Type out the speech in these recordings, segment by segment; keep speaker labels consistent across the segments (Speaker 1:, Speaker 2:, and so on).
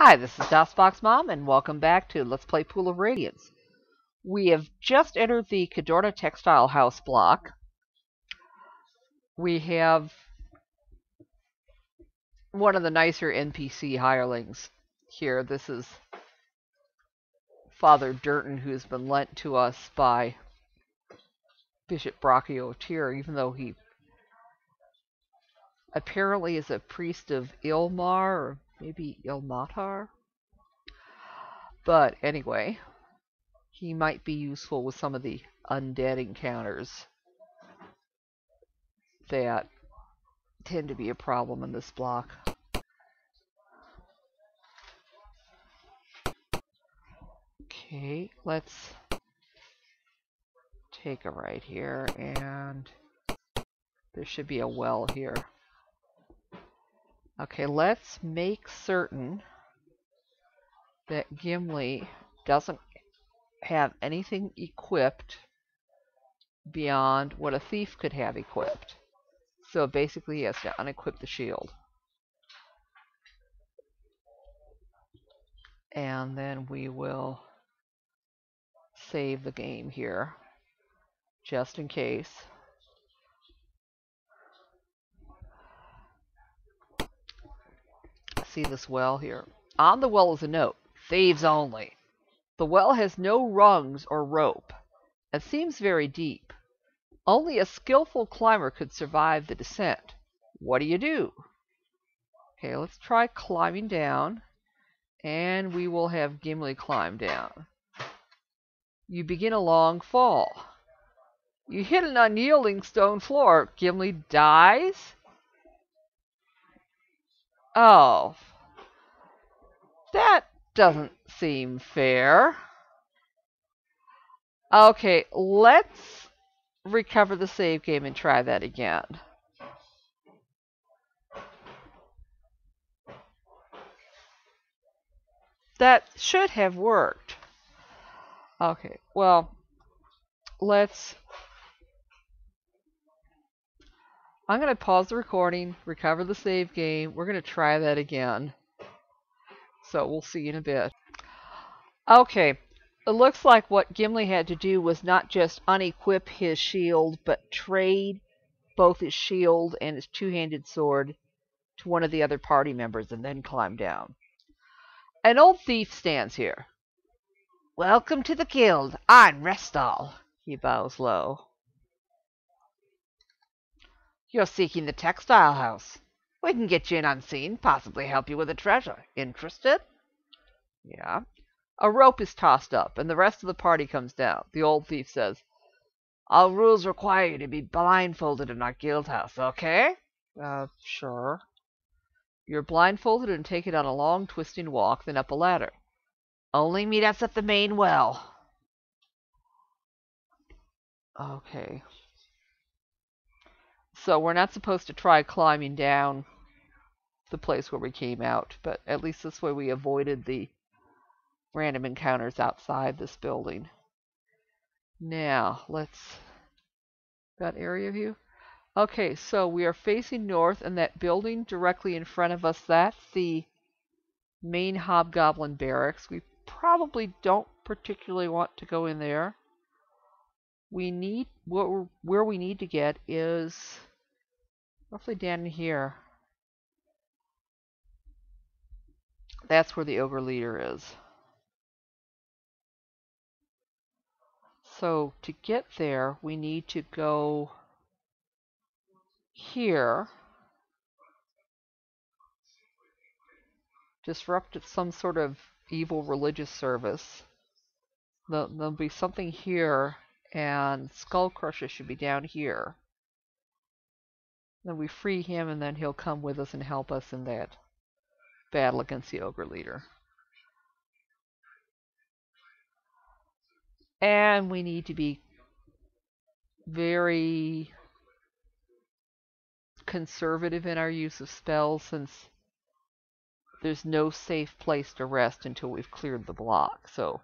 Speaker 1: Hi, this is DOSBox Mom, and welcome back to Let's Play Pool of Radiance. We have just entered the Cadorna Textile House block. We have one of the nicer NPC hirelings here. This is Father Durton, who's been lent to us by Bishop Brachio of Tyr, even though he apparently is a priest of Ilmar, or maybe Ilmatar. But anyway, he might be useful with some of the undead encounters that tend to be a problem in this block. Okay, let's take a right here, and there should be a well here. Okay, let's make certain that Gimli doesn't have anything equipped beyond what a thief could have equipped. So basically he has to unequip the shield. And then we will save the game here, just in case. See this well here. On the well is a note, thieves only. The well has no rungs or rope, and seems very deep. Only a skillful climber could survive the descent. What do you do? Okay, let's try climbing down, and we will have Gimli climb down. You begin a long fall. You hit an unyielding stone floor. Gimli dies? Oh, that doesn't seem fair. Okay, let's recover the save game and try that again. That should have worked. Okay, well, I'm going to pause the recording, recover the save game. We're going to try that again. So we'll see you in a bit. Okay, it looks like what Gimli had to do was not just unequip his shield, but trade both his shield and his two-handed sword to one of the other party members and then climb down. An old thief stands here. Welcome to the guild. I'm Restal. He bows low. You're seeking the textile house. We can get you in unseen, possibly help you with a treasure. Interested? Yeah. A rope is tossed up, and the rest of the party comes down. The old thief says, all rules require you to be blindfolded in our guild house, okay? Sure. You're blindfolded and taken on a long, twisting walk, then up a ladder. Only meet us at the main well. Okay. So we're not supposed to try climbing down the place where we came out, but at least this way we avoided the random encounters outside this building. Now, got area view? Okay, so we are facing north, and that building directly in front of us, that's the main hobgoblin barracks. We probably don't particularly want to go in there. We need, where we need to get is roughly down here. That's where the ogre leader is. So to get there, we need to go here. Disrupt some sort of evil religious service. There'll be something here, and Skull Crusher should be down here. Then we free him, and then he'll come with us and help us in that battle against the ogre leader. And we need to be very conservative in our use of spells, since there's no safe place to rest until we've cleared the block. So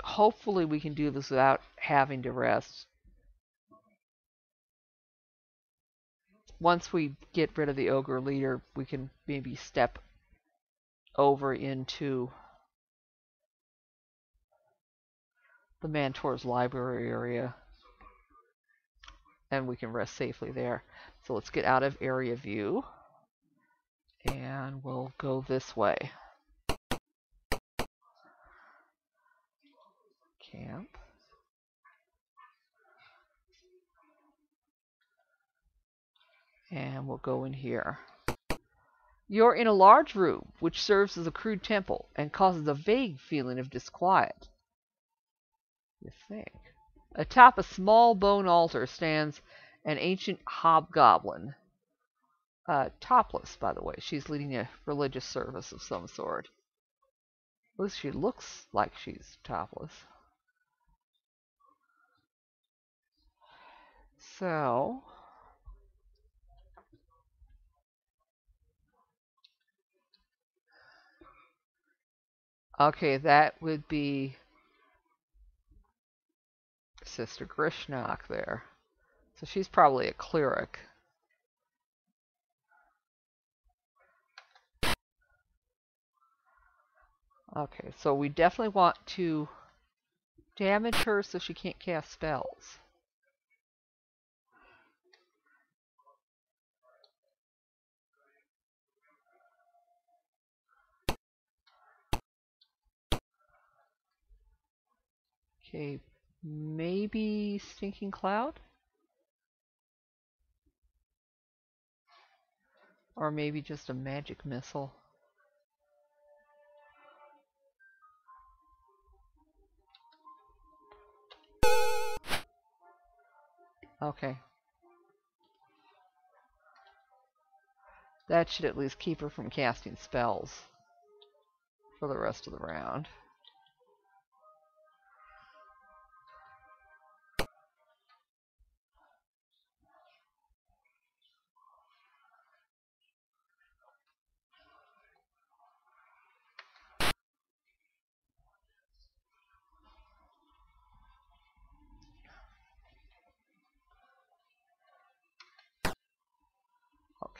Speaker 1: hopefully we can do this without having to rest. once we get rid of the ogre leader, we can maybe step over into the Mantor's library area, and we can rest safely there. So let's get out of area view, and we'll go this way. Camp. And we'll go in here. You're in a large room, which serves as a crude temple and causes a vague feeling of disquiet. You think? Atop a small bone altar stands an ancient hobgoblin. Topless, by the way. She's leading a religious service of some sort. At least she looks like she's topless. So... okay, that would be Sister Grishnak there. So she's probably a cleric. Okay, so we definitely want to damage her so she can't cast spells. Okay, maybe Stinking Cloud? Or maybe just a magic missile. Okay. That should at least keep her from casting spells for the rest of the round.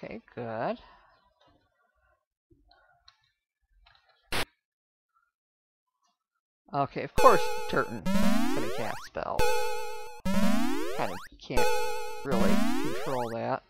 Speaker 1: Okay, good. Okay, of course Turton is going to cast spells. Kind of can't really control that.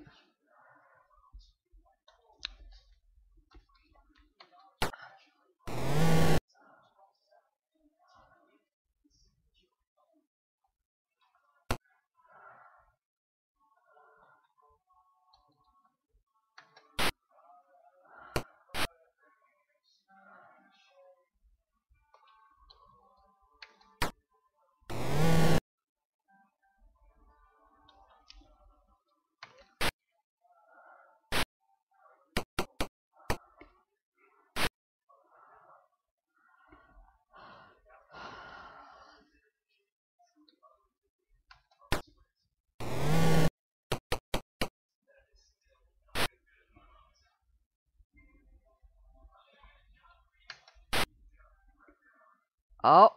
Speaker 1: Oh,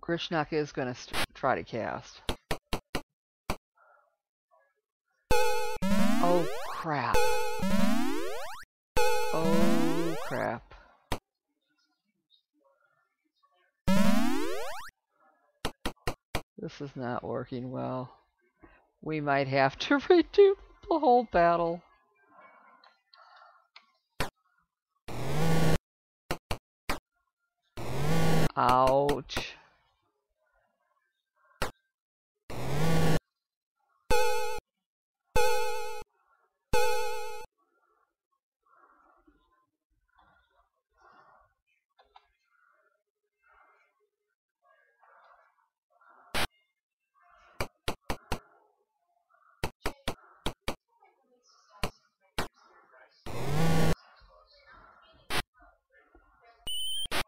Speaker 1: Grishnak is going to try to cast. Oh, crap. Oh, crap. This is not working well. We might have to redo the whole battle. Ouch.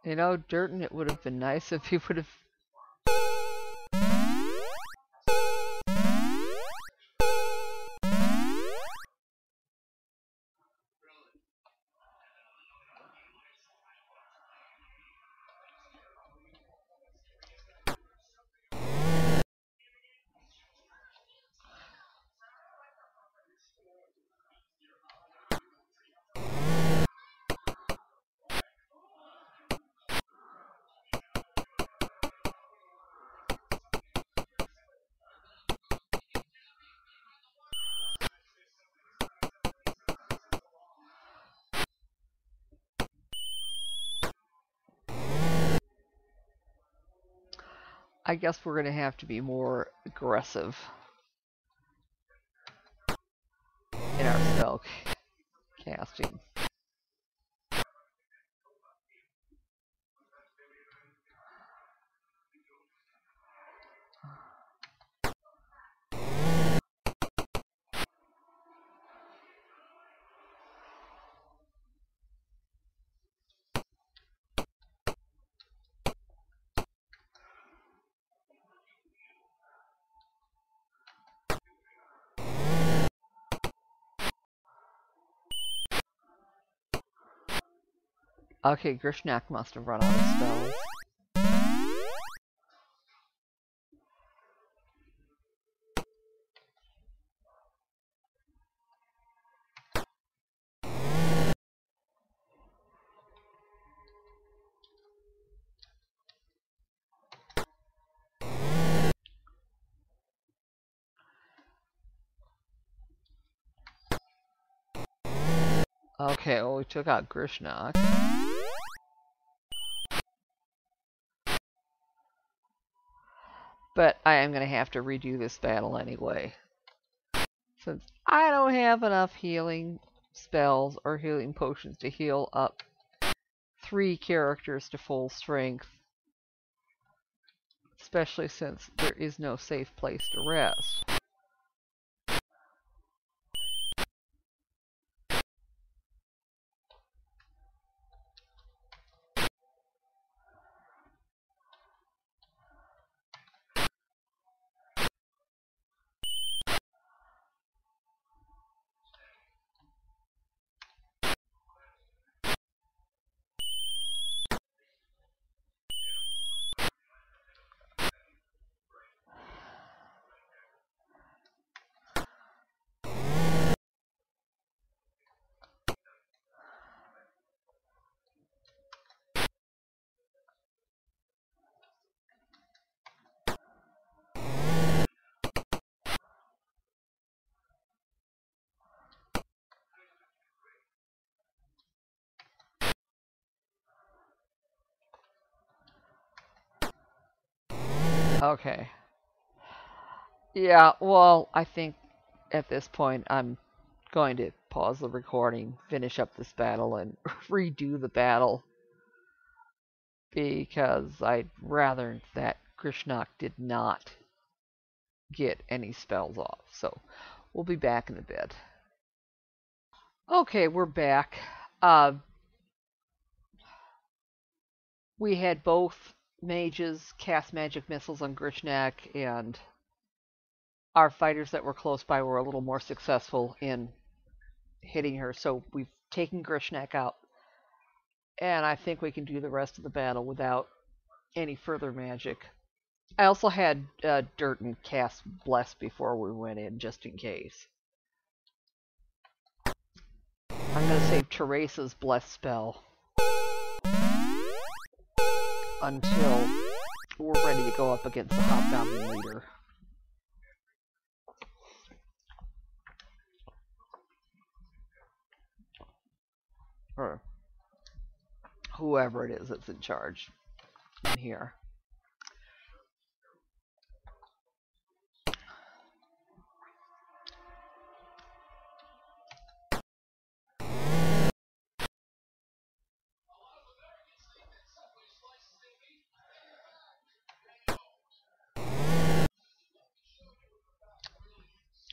Speaker 1: You know, Durton, it would have been nice if he would have... I guess we're going to have to be more aggressive in our spell casting. Okay, Grishnak must have run out of spells. Okay, well, we took out Grishnak. But I am going to have to redo this battle anyway. Since I don't have enough healing spells or healing potions to heal up 3 characters to full strength. Especially since there is no safe place to rest. Okay. Yeah, well, I think at this point I'm going to pause the recording, finish up this battle, and redo the battle. Because I'd rather that Grishnak did not get any spells off. So, we'll be back in a bit. Okay, we're back. We had both mages cast magic missiles on Grishnak, and our fighters that were close by were a little more successful in hitting her. So we've taken Grishnak out, and I think we can do the rest of the battle without any further magic. I also had Durden cast Bless before we went in, just in case. I'm going to save Teresa's Bless spell until we're ready to go up against the hobgoblin leader. Or whoever it is that's in charge in here.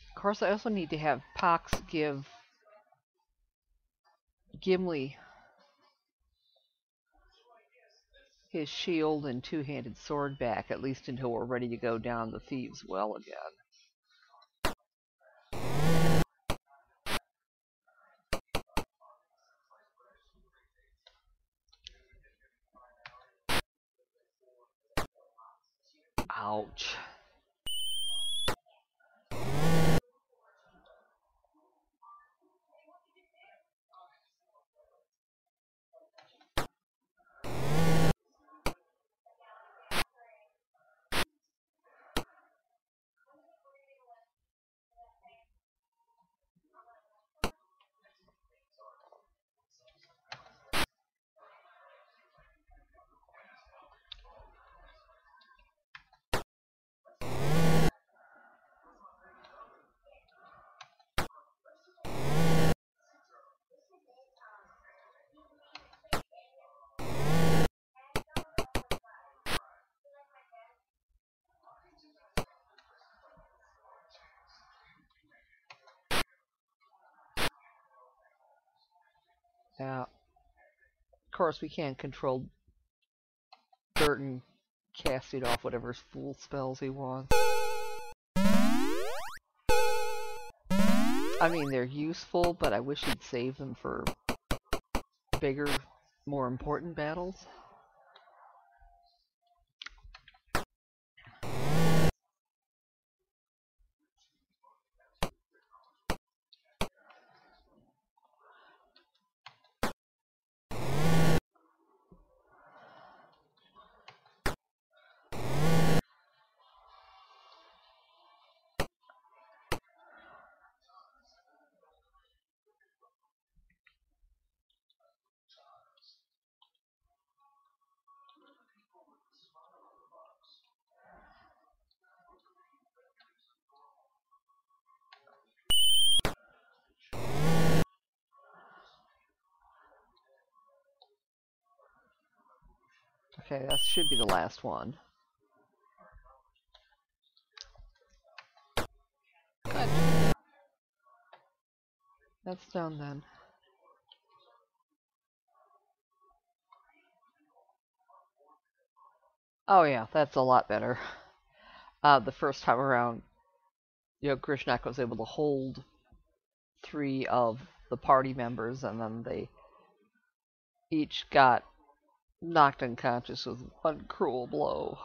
Speaker 1: Of course, I also need to have Pox give Gimli his shield and two-handed sword back, at least until we're ready to go down the thieves' well again. Ouch. Yeah. Of course, we can't control Durden casting off whatever fool spells he wants. I mean, they're useful, but I wish he'd save them for bigger, more important battles. Okay, that should be the last one. Good. That's done then. Oh yeah, that's a lot better. The first time around, Grishnak was able to hold 3 of the party members, and then they each got knocked unconscious with one cruel blow.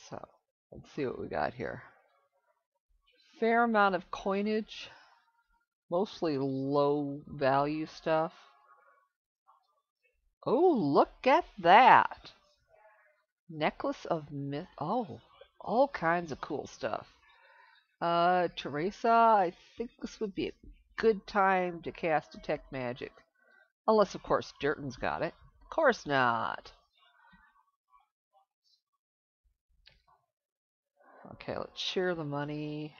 Speaker 1: So, let's see what we got here. Fair amount of coinage, mostly low value stuff. Oh, look at that! Necklace of myth. Oh, all kinds of cool stuff. Teresa, I think this would be a good time to cast Detect Magic. Unless, of course, Durton's got it. Of course not. Okay, let's share the money.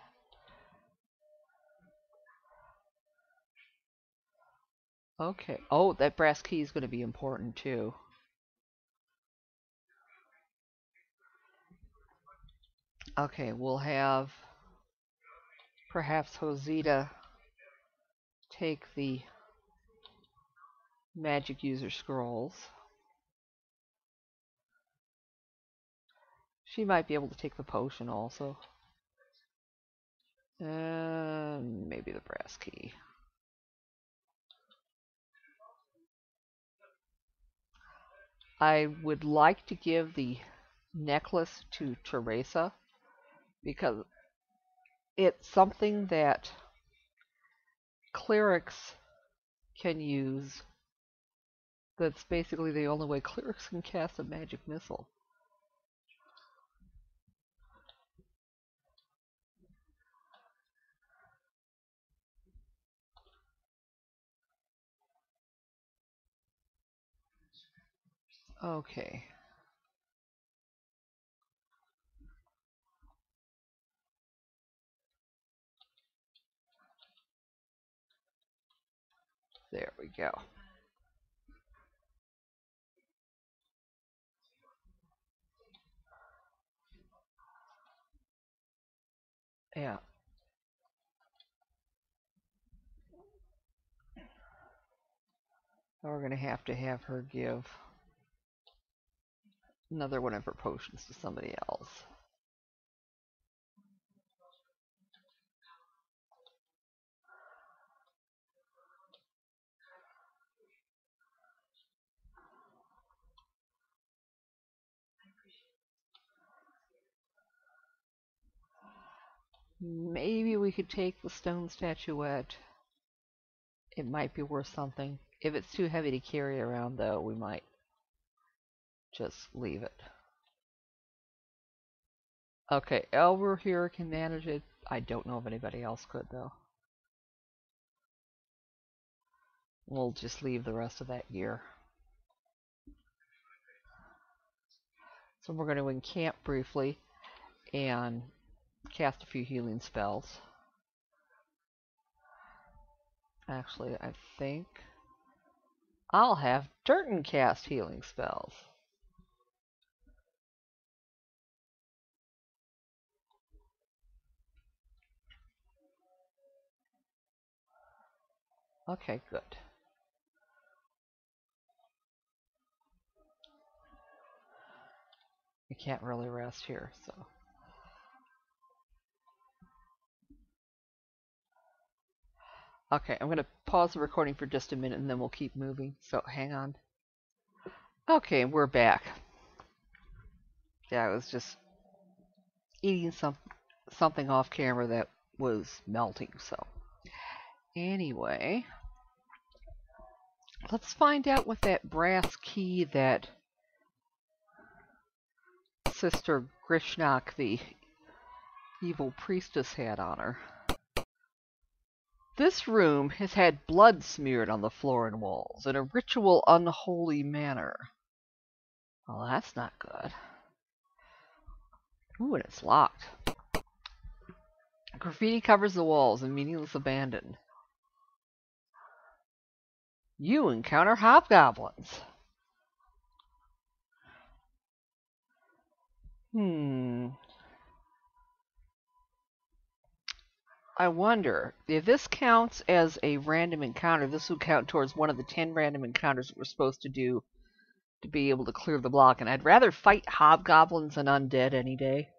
Speaker 1: Okay. Oh, that brass key is going to be important, too. Okay, we'll have perhaps Hosita take the magic user scrolls. She might be able to take the potion also. And maybe the brass key. I would like to give the necklace to Teresa because it's something that clerics can use. That's basically the only way clerics can cast a magic missile. Okay. There we go. Yeah. We're going to have her give another one of her potions to somebody else. Maybe we could take the stone statuette. It might be worth something. If it's too heavy to carry around, though, we might just leave it. Okay, Elver here can manage it. I don't know if anybody else could, though. We'll just leave the rest of that gear. So we're going to encamp briefly and cast a few healing spells. Actually, I think I'll have Durton cast healing spells. Okay, good. I can't really rest here, so. Okay, I'm going to pause the recording for just a minute and then we'll keep moving. So hang on. Okay, we're back. Yeah, I was just eating something off camera that was melting, so. Anyway, let's find out what that brass key that Sister Grishnok, the evil priestess, had on her. This room has had blood smeared on the floor and walls in a ritual unholy manner. Well, that's not good. Ooh, and it's locked. Graffiti covers the walls in meaningless abandon. You encounter hobgoblins. I wonder if this counts as a random encounter. This would count towards one of the 10 random encounters that we're supposed to do to be able to clear the block. And I'd rather fight hobgoblins than undead any day.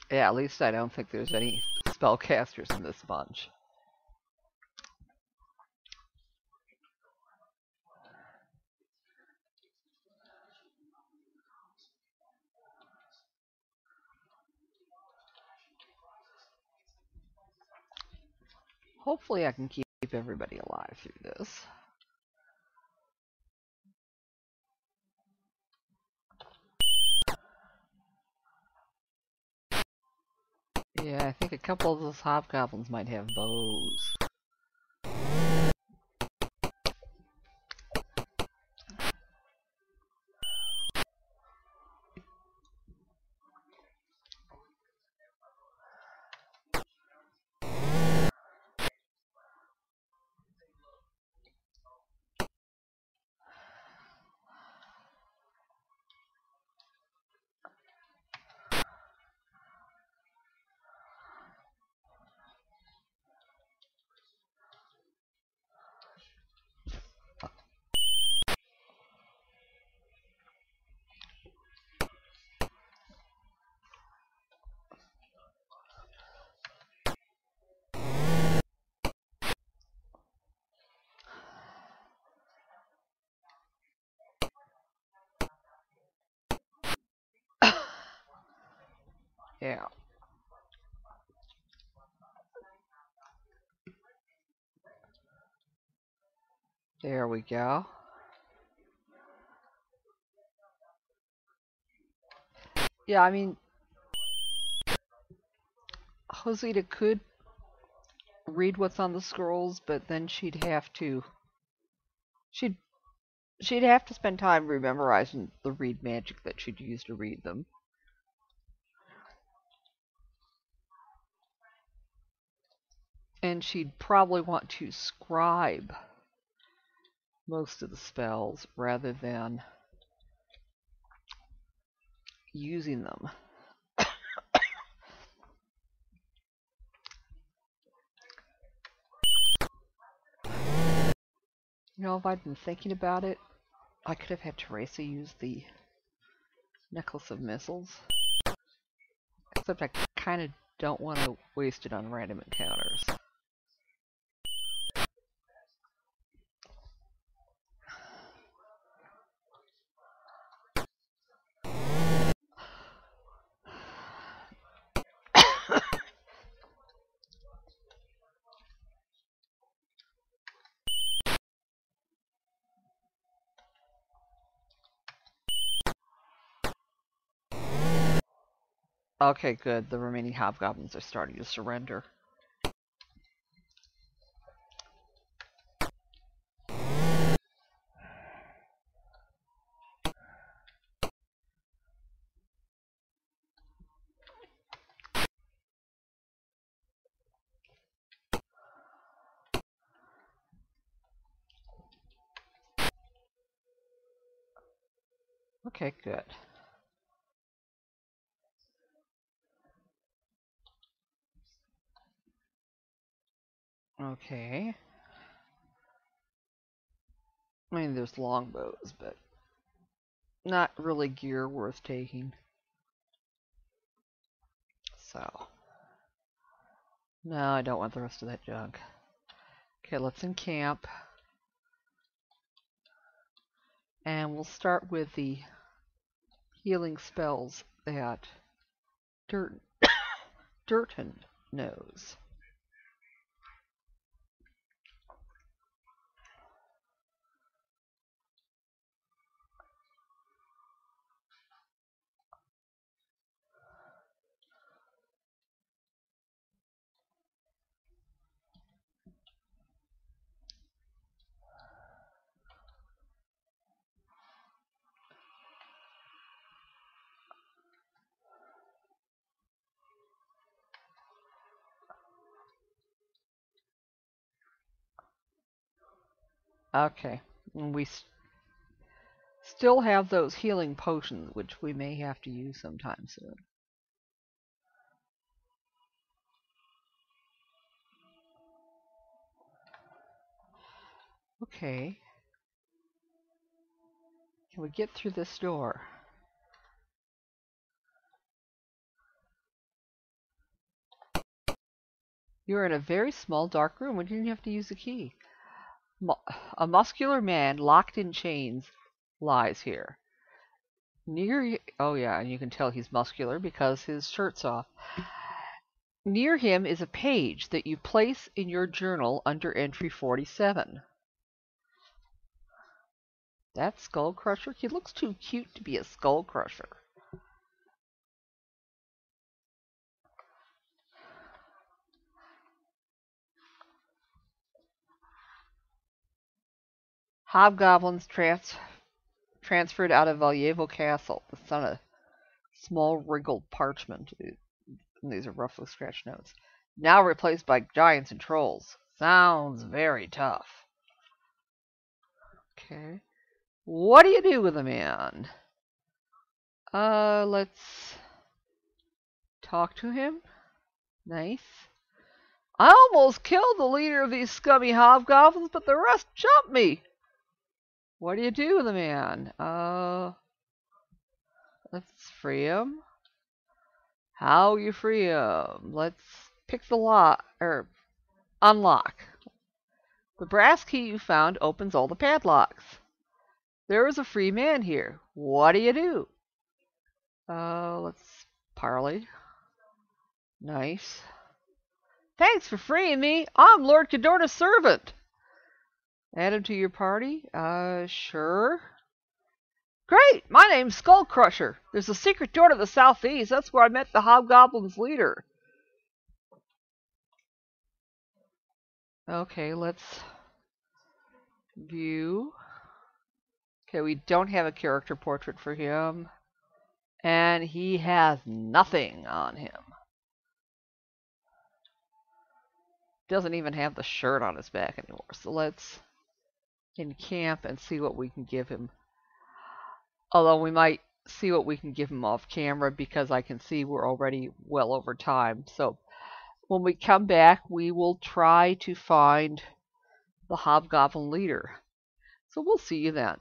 Speaker 1: Yeah, at least I don't think there's any spellcasters in this bunch. Hopefully I can keep everybody alive through this. Yeah, I think a couple of those hobgoblins might have bows. Yeah. There we go. Yeah, I mean, Josita could read what's on the scrolls, but then she'd have to spend time memorizing the read magic that she'd use to read them. And she'd probably want to scribe most of the spells rather than using them. You know, if I'd been thinking about it, I could have had Teresa use the Necklace of Missiles. Except I kind of don't want to waste it on random encounters. Okay, good. The remaining hobgoblins are starting to surrender. Okay, good. Okay. I mean, there's longbows, but not really gear worth taking. So, no, I don't want the rest of that junk. Okay, let's encamp. And we'll start with the healing spells that Durton knows. Okay, and we still have those healing potions, which we may have to use sometime soon. Okay. Can we get through this door? You're in a very small, dark room. We didn't have to use a key. A muscular man locked in chains lies here. Oh yeah, and you can tell he's muscular because his shirt's off. Near him is a page that you place in your journal under entry 47. That Skull Crusher? He looks too cute to be a Skull Crusher. Hobgoblins transferred out of Valjevo Castle. It's on a small wrinkled parchment. These are roughly scratched notes. Now replaced by giants and trolls. Sounds very tough. Okay. What do you do with a man? Let's talk to him. Nice. I almost killed the leader of these scummy hobgoblins, but the rest jumped me. What do you do with a man? Let's free him. How you free him? Let's pick the lock, or unlock. The brass key you found opens all the padlocks. There is a free man here. What do you do? Let's parley. Nice. Thanks for freeing me. I'm Lord Cadorna's servant. Add him to your party? Sure. Great! My name's Skull Crusher. There's a secret door to the southeast. That's where I met the hobgoblin's leader. Okay, let's view. Okay, we don't have a character portrait for him. And he has nothing on him. Doesn't even have the shirt on his back anymore. So let's encamp and see what we can give him. Although we might see what we can give him off camera because I can see we're already well over time. So when we come back, we will try to find the hobgoblin leader. So we'll see you then.